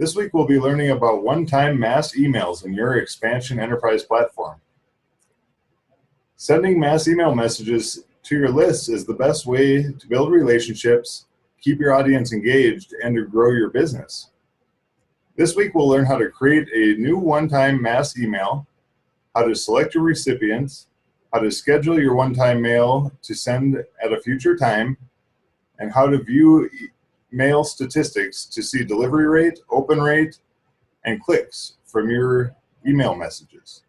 This week we'll be learning about one-time mass emails in your XpanZion enterprise platform. Sending mass email messages to your lists is the best way to build relationships, keep your audience engaged, and to grow your business. This week we'll learn how to create a new one-time mass email, how to select your recipients, how to schedule your one-time mail to send at a future time, and how to view mail statistics to see delivery rate, open rate, and clicks from your email messages.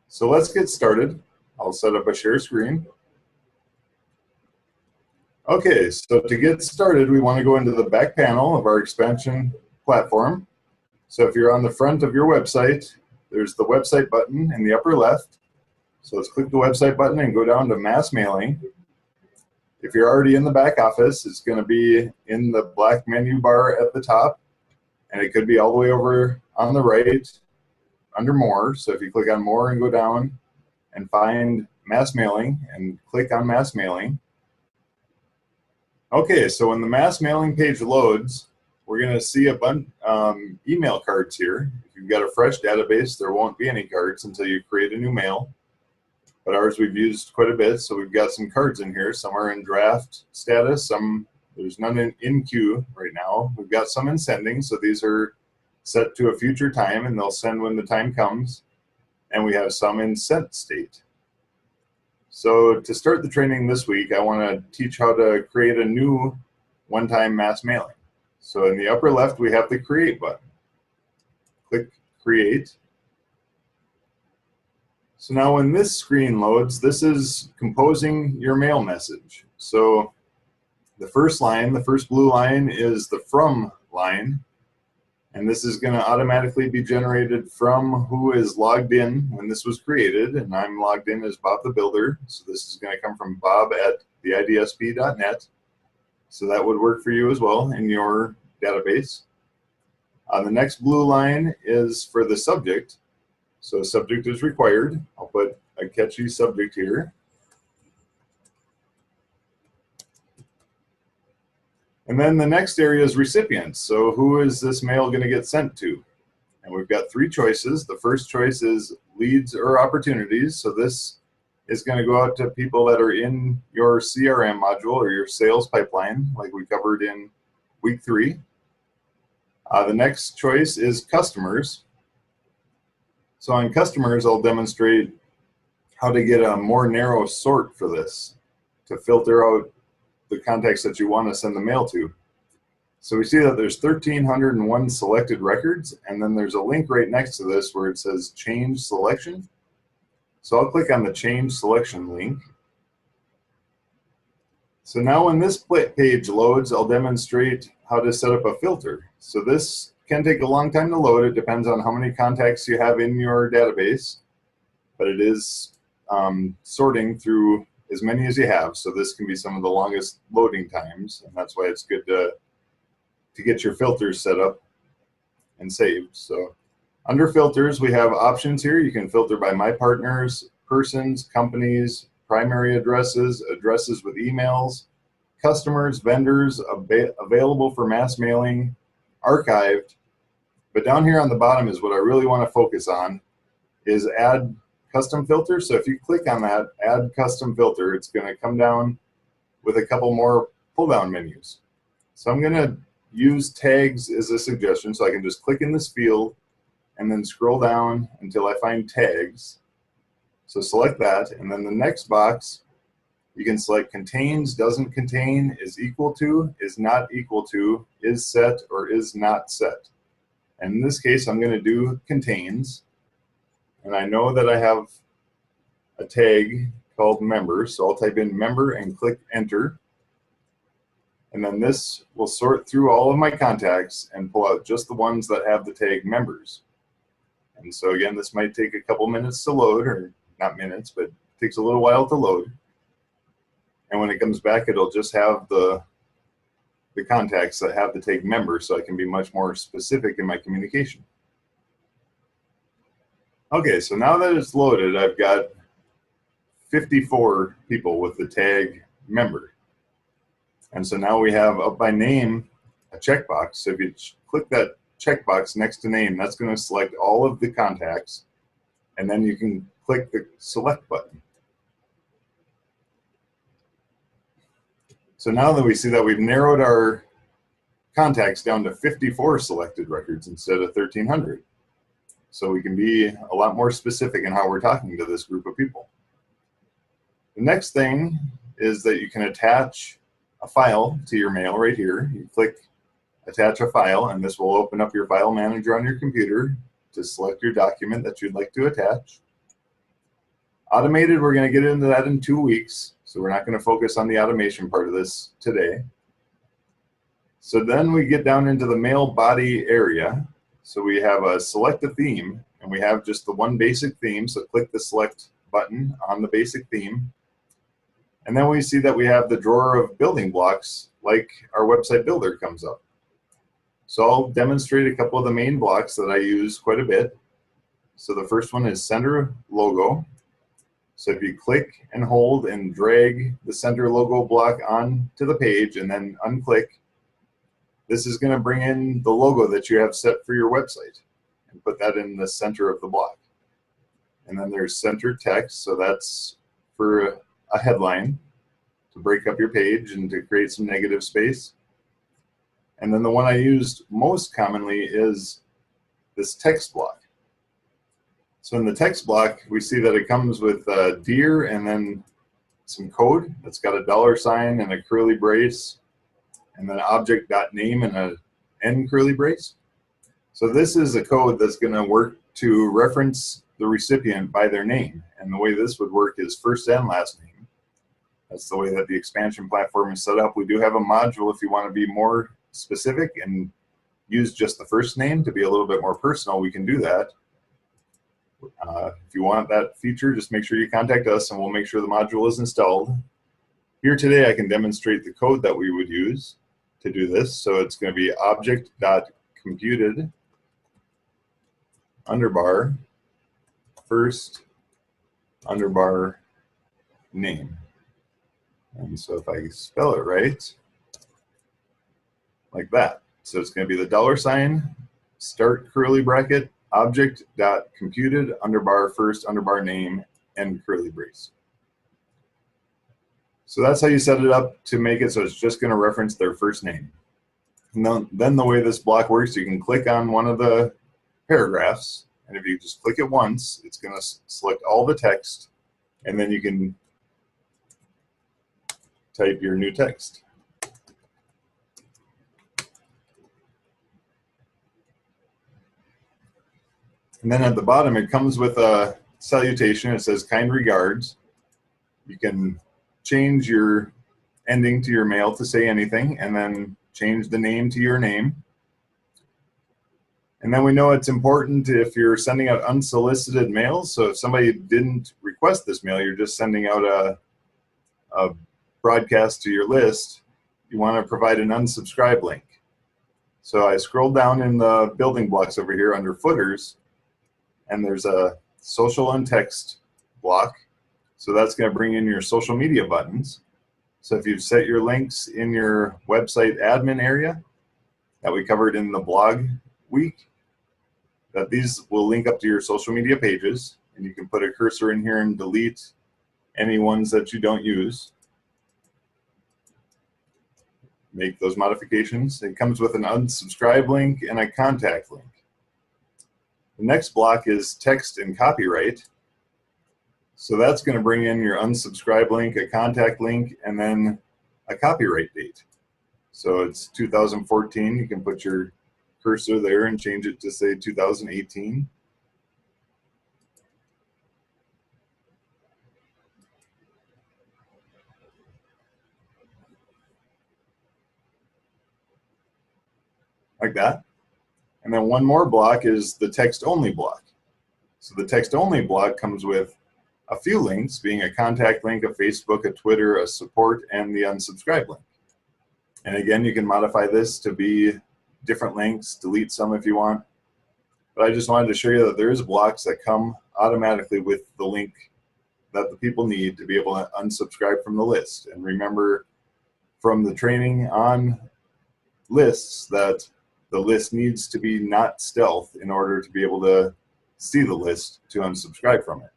So let's get started. I'll set up a share screen. Okay, so to get started, we want to go into the back panel of our XpanZion platform. So if you're on the front of your website, there's the website button in the upper left. So let's click the website button and go down to mass mailing. If you're already in the back office, it's going to be in the black menu bar at the top, and it could be all the way over on the right under more. So if you click on more and go down and find mass mailing and click on mass mailing. Okay, so when the mass mailing page loads, we're going to see a bunch email cards here. If you've got a fresh database, there won't be any cards until you create a new mail. But ours we've used quite a bit, so we've got some cards in here. Some are in draft status, there's none in queue right now. We've got some in sending, so these are set to a future time and they'll send when the time comes. And we have some in sent state. So to start the training this week, I want to teach how to create a new one-time mass mailing. So in the upper left, we have the Create button. Click Create. So now when this screen loads, this is composing your mail message. So the first line, the first blue line, is the From line. And this is going to automatically be generated from who is logged in when this was created. And I'm logged in as Bob the Builder. So this is going to come from bob@theidsp.net. So that would work for you as well in your database. The next blue line is for the subject. So subject is required. I'll put a catchy subject here. And then the next area is recipients. So who is this mail going to get sent to? And we've got three choices. The first choice is leads or opportunities. So this is going to go out to people that are in your CRM module or your sales pipeline, like we covered in week 3. The next choice is customers. So on customers, I'll demonstrate how to get a more narrow sort for this to filter out the contacts that you want to send the mail to. So we see that there's 1,301 selected records, and then there's a link right next to this where it says Change Selection. So I'll click on the Change Selection link. So now when this page loads, I'll demonstrate how to set up a filter. So this can take a long time to load. It depends on how many contacts you have in your database, but it is sorting through as many as you have. So this can be some of the longest loading times, and that's why it's good to get your filters set up and saved. So under filters, we have options here. You can filter by my partners, persons, companies, primary addresses, addresses with emails, customers, vendors, available for mass mailing, archived. But down here on the bottom is what I really want to focus on, is add custom filter. So if you click on that, add custom filter, it's going to come down with a couple more pull-down menus. So I'm going to use tags as a suggestion. So I can just click in this field and then scroll down until I find tags. So select that, and then the next box, you can select contains, doesn't contain, is equal to, is not equal to, is set, or is not set. And in this case, I'm going to do contains. And I know that I have a tag called member, so I'll type in member and click enter. And then this will sort through all of my contacts and pull out just the ones that have the tag members. And so again, this might take a couple minutes to load, or not minutes, but it takes a little while to load. And when it comes back, it'll just have the contacts that have the tag member, so I can be much more specific in my communication. Okay, so now that it's loaded, I've got 54 people with the tag member. And so now we have up by name a checkbox. So if you click that checkbox next to name. That's going to select all of the contacts, and then you can click the select button. So now that we see that we've narrowed our contacts down to 54 selected records instead of 1,300. So we can be a lot more specific in how we're talking to this group of people. The next thing is that you can attach a file to your mail right here. You click attach a file, and this will open up your file manager on your computer to select your document that you'd like to attach. Automated, we're going to get into that in 2 weeks, so we're not going to focus on the automation part of this today. So then we get down into the mail body area. So we have a select a theme, and we have just the one basic theme. So click the select button on the basic theme. And then we see that we have the drawer of building blocks, like our website builder comes up. So I'll demonstrate a couple of the main blocks that I use quite a bit. So the first one is center logo. So if you click and hold and drag the center logo block onto the page and then unclick, this is going to bring in the logo that you have set for your website and put that in the center of the block. And then there's center text, so that's for a headline to break up your page and to create some negative space. And then the one I used most commonly is this text block. So in the text block, we see that it comes with deer and then some code that's got a $ and a curly brace, and then object.name and an end curly brace. So this is a code that's going to work to reference the recipient by their name. And the way this would work is first and last name. That's the way that the XpanZion platform is set up. We do have a module if you want to be more specific and use just the first name to be a little bit more personal, we can do that. If you want that feature, just make sure you contact us and we'll make sure the module is installed. Here today I can demonstrate the code that we would use to do this. So it's going to be object.computed underbar first underbar name. And so if I spell it right, like that. So it's going to be the $ start curly bracket object.computed underbar first underbar name and curly brace. So that's how you set it up to make it so it's just going to reference their first name. And then the way this block works, you can click on one of the paragraphs, and if you just click it once, it's going to select all the text, and then you can type your new text. And then at the bottom, it comes with a salutation. It says kind regards. You can change your ending to your mail to say anything, and then change the name to your name. And then we know it's important if you're sending out unsolicited mails. So if somebody didn't request this mail, you're just sending out a broadcast to your list, you want to provide an unsubscribe link. So I scrolled down in the building blocks over here under footers, and there's a social and text block. So that's going to bring in your social media buttons. So if you've set your links in your website admin area that we covered in the blog week, that these will link up to your social media pages, and you can put a cursor in here and delete any ones that you don't use. Make those modifications. It comes with an unsubscribe link and a contact link. The next block is text and copyright. So that's going to bring in your unsubscribe link, a contact link, and then a copyright date. So it's 2014. You can put your cursor there and change it to say 2018. Like that. And then one more block is the text only block. So the text only block comes with a few links, being a contact link, a Facebook, a Twitter, a support, and the unsubscribe link. And again, you can modify this to be different links, delete some if you want. But I just wanted to show you that there is blocks that come automatically with the link that the people need to be able to unsubscribe from the list. And remember from the training on lists that the list needs to be not stealth in order to be able to see the list to unsubscribe from it.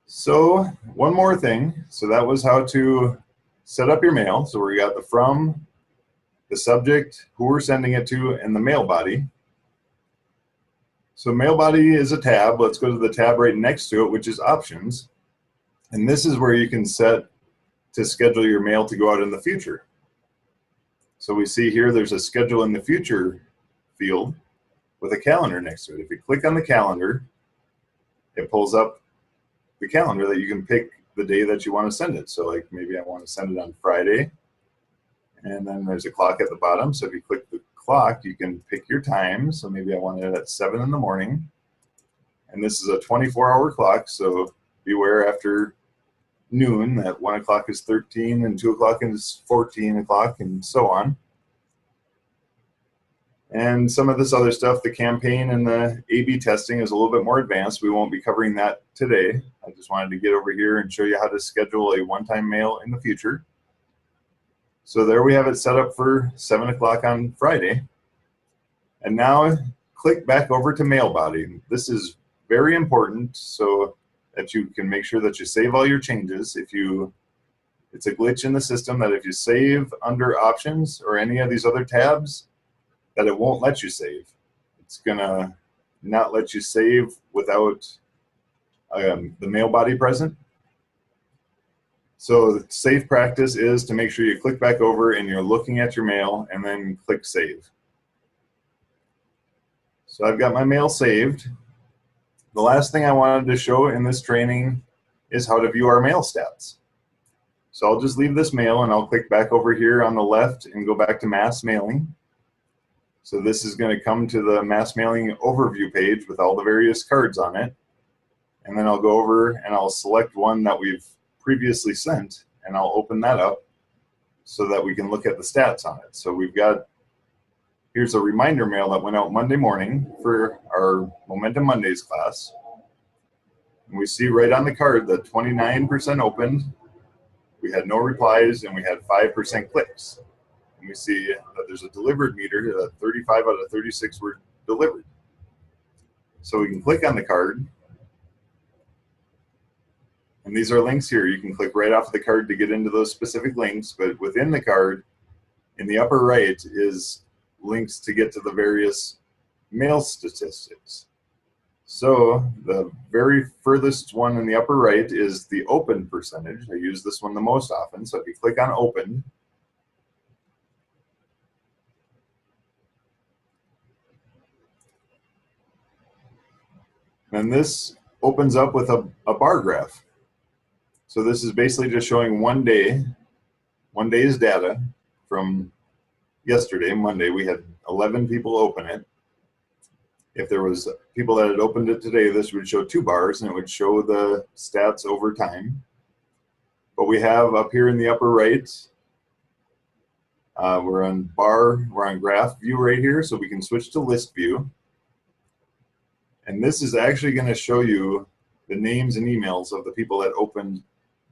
So one more thing. So that was how to set up your mail. So we got the from, the subject, who we're sending it to, and the mail body. So mail body is a tab. Let's go to the tab right next to it, which is options. And this is where you can set to schedule your mail to go out in the future. So we see here there's a schedule in the future field with a calendar next to it. If you click on the calendar, it pulls up the calendar that you can pick the day that you want to send it. So like maybe I want to send it on Friday, and then there's a clock at the bottom. So if you click the clock, you can pick your time. So maybe I want it at 7 in the morning. And this is a 24-hour clock, so beware after noon that 1 o'clock is 13 and 2 o'clock is 14 o'clock and so on. And some of this other stuff, the campaign and the A/B testing, is a little bit more advanced. We won't be covering that today. I just wanted to get over here and show you how to schedule a one-time mail in the future. So there we have it set up for 7 o'clock on Friday. And now click back over to mail body. This is very important so that you can make sure that you save all your changes. It's a glitch in the system that if you save under options or any of these other tabs, that it won't let you save. It's gonna not let you save without the mail body present. So the safe practice is to make sure you click back over and you're looking at your mail and then click save. So I've got my mail saved. The last thing I wanted to show in this training is how to view our mail stats. So I'll just leave this mail and I'll click back over here on the left and go back to mass mailing. So this is going to come to the mass mailing overview page with all the various cards on it. And then I'll go over and I'll select one that we've previously sent and I'll open that up so that we can look at the stats on it. So here's a reminder mail that went out Monday morning for our Momentum Mondays class. And we see right on the card that 29% opened, we had no replies, and we had 5% clicks. And we see that there's a delivered meter that 35 out of 36 were delivered. So we can click on the card. And these are links here. You can click right off the card to get into those specific links, but within the card, in the upper right, is links to get to the various mail statistics. So the very furthest one in the upper right is the open percentage. I use this one the most often. So if you click on open, and this opens up with a bar graph. So this is basically just showing one day's data from yesterday, Monday. We had 11 people open it. If there was people that had opened it today, this would show 2 bars and it would show the stats over time. But we have up here in the upper right, we're on graph view right here, so we can switch to list view. And this is actually going to show you the names and emails of the people that opened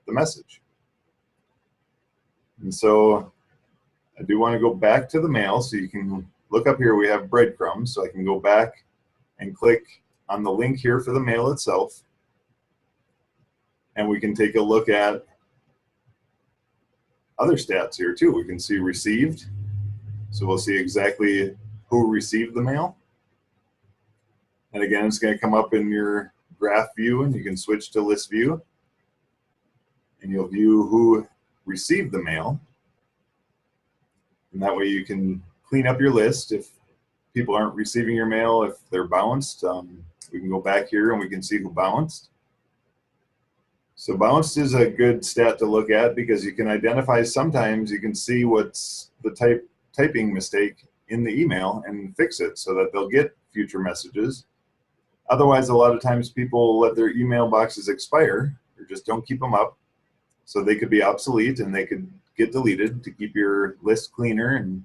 the message. And so I do want to go back to the mail, so you can look up here. We have breadcrumbs, so I can go back and click on the link here for the mail itself. And we can take a look at other stats here too. We can see received. So we'll see exactly who received the mail. And again, it's going to come up in your graph view, and you can switch to list view. And you'll view who received the mail. And that way you can clean up your list. If people aren't receiving your mail, if they're bounced, we can go back here and we can see who bounced. So bounced is a good stat to look at because you can identify, sometimes you can see what's the typing mistake in the email and fix it so that they'll get future messages. Otherwise, a lot of times people let their email boxes expire or just don't keep them up. So they could be obsolete and they could get deleted to keep your list cleaner and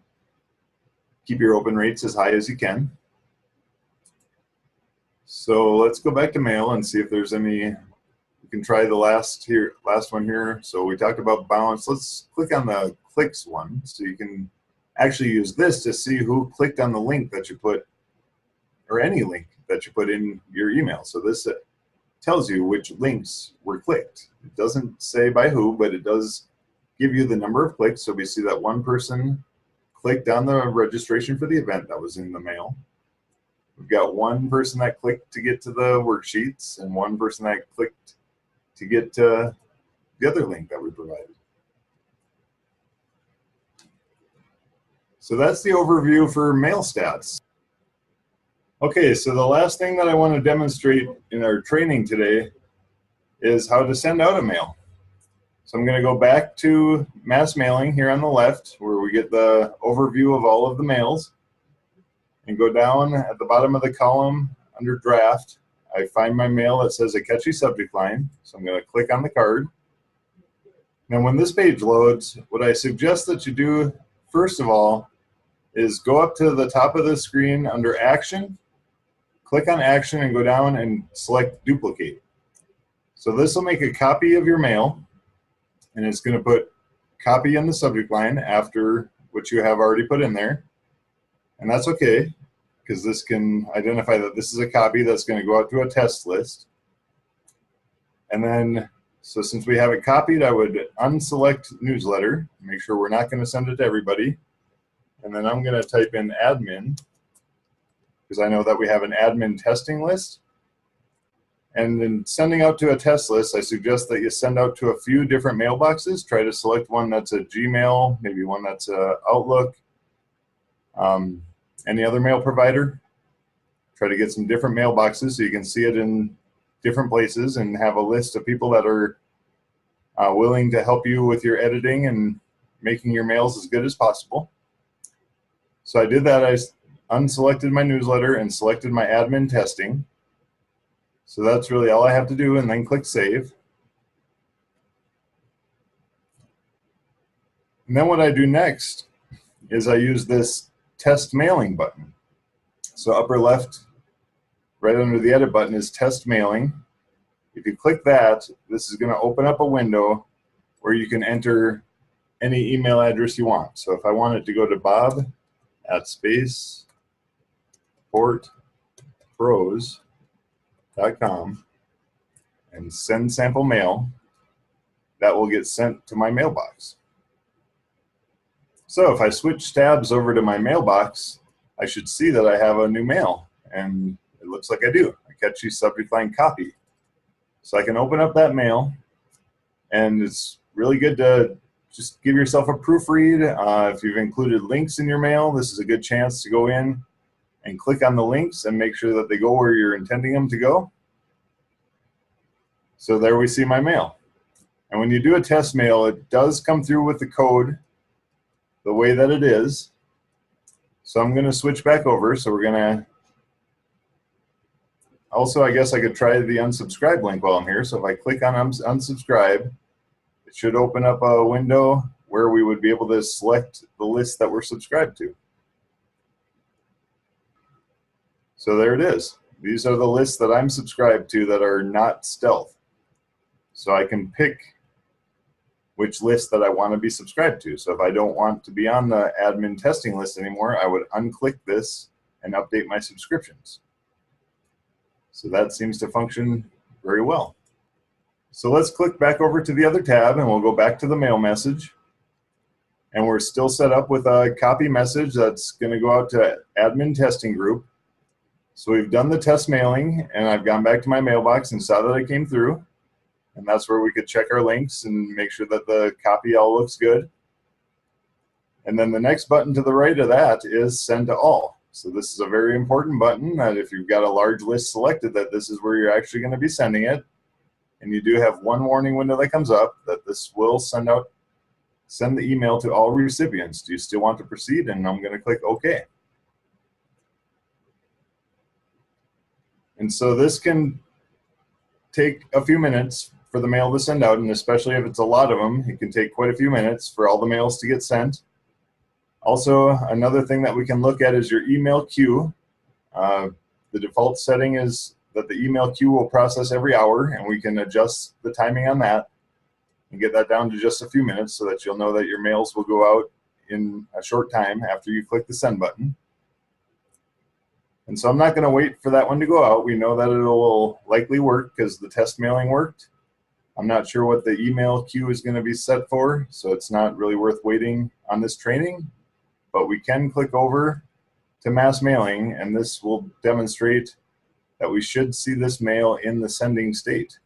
keep your open rates as high as you can. So let's go back to mail and see if there's any. We can try the last one here. So we talked about bounce. Let's click on the clicks one so you can actually use this to see who clicked on the link that you put, or any link that you put in your email. So this tells you which links were clicked. It doesn't say by who, but it does give you the number of clicks. So we see that one person clicked on the registration for the event that was in the mail. We've got one person that clicked to get to the worksheets and one person that clicked to get to the other link that we provided. So that's the overview for mail stats. Okay, so the last thing that I want to demonstrate in our training today is how to send out a mail. So I'm going to go back to mass mailing here on the left, where we get the overview of all of the mails, and go down at the bottom of the column under draft. I find my mail that says a catchy subject line, so I'm going to click on the card. Now when this page loads, what I suggest that you do first of all is go up to the top of the screen under Action, click on Action, and go down and select Duplicate. So this will make a copy of your mail, and it's going to put copy in the subject line after what you have already put in there. And that's okay, because this can identify that this is a copy that's going to go out to a test list. And then, so since we have it copied, I would unselect newsletter, make sure we're not going to send it to everybody. And then I'm going to type in admin, because I know that we have an admin testing list. And in sending out to a test list, I suggest that you send out to a few different mailboxes. Try to select one that's a Gmail, maybe one that's a Outlook, any other mail provider. Try to get some different mailboxes so you can see it in different places and have a list of people that are willing to help you with your editing and making your mails as good as possible. So I did that. I unselected my newsletter and selected my admin testing. So that's really all I have to do, and then click Save. And then what I do next is I use this Test Mailing button. So upper left, right under the Edit button is Test Mailing. If you click that, this is going to open up a window where you can enter any email address you want. So if I want it to go to bob@spaceportpros.com and send sample mail, that will get sent to my mailbox. So if I switch tabs over to my mailbox, I should see that I have a new mail, and it looks like I do. A catchy subject line copy. So I can open up that mail, and it's really good to just give yourself a proofread. If you've included links in your mail, this is a good chance to go in and click on the links and make sure that they go where you're intending them to go. So there we see my mail. And when you do a test mail, it does come through with the code the way that it is. So I'm going to switch back over. So we're going to, also I guess I could try the unsubscribe link while I'm here. So if I click on unsubscribe, it should open up a window where we would be able to select the list that we're subscribed to. So there it is. These are the lists that I'm subscribed to that are not stealth. So I can pick which list that I want to be subscribed to. So if I don't want to be on the admin testing list anymore, I would unclick this and update my subscriptions. So that seems to function very well. So let's click back over to the other tab, and we'll go back to the mail message. And we're still set up with a copy message that's going to go out to admin testing group. So we've done the test mailing, and I've gone back to my mailbox and saw that it came through. And that's where we could check our links and make sure that the copy all looks good. And then the next button to the right of that is Send to All. So this is a very important button that if you've got a large list selected, that this is where you're actually going to be sending it. And you do have one warning window that comes up that this will send the email to all recipients. Do you still want to proceed? And I'm going to click OK. And so this can take a few minutes for the mail to send out, and especially if it's a lot of them, it can take quite a few minutes for all the mails to get sent. Also, another thing that we can look at is your email queue. The default setting is that the email queue will process every hour, and we can adjust the timing on that and get that down to just a few minutes so that you'll know that your mails will go out in a short time after you click the send button. And so I'm not going to wait for that one to go out. We know that it will likely work because the test mailing worked. I'm not sure what the email queue is going to be set for, so it's not really worth waiting on this training. But we can click over to mass mailing, and this will demonstrate that we should see this mail in the sending state.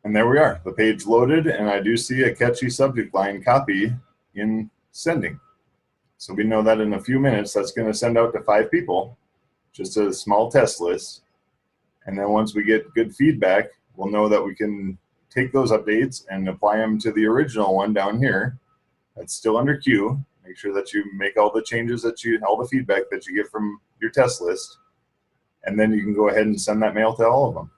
And there we are. The page loaded, and I do see a catchy subject line, copy in sending. So we know that in a few minutes, that's going to send out to 5 people, just a small test list. And then once we get good feedback, we'll know that we can take those updates and apply them to the original one down here. That's still under queue. Make sure that you make all the changes all the feedback that you get from your test list. And then you can go ahead and send that mail to all of them.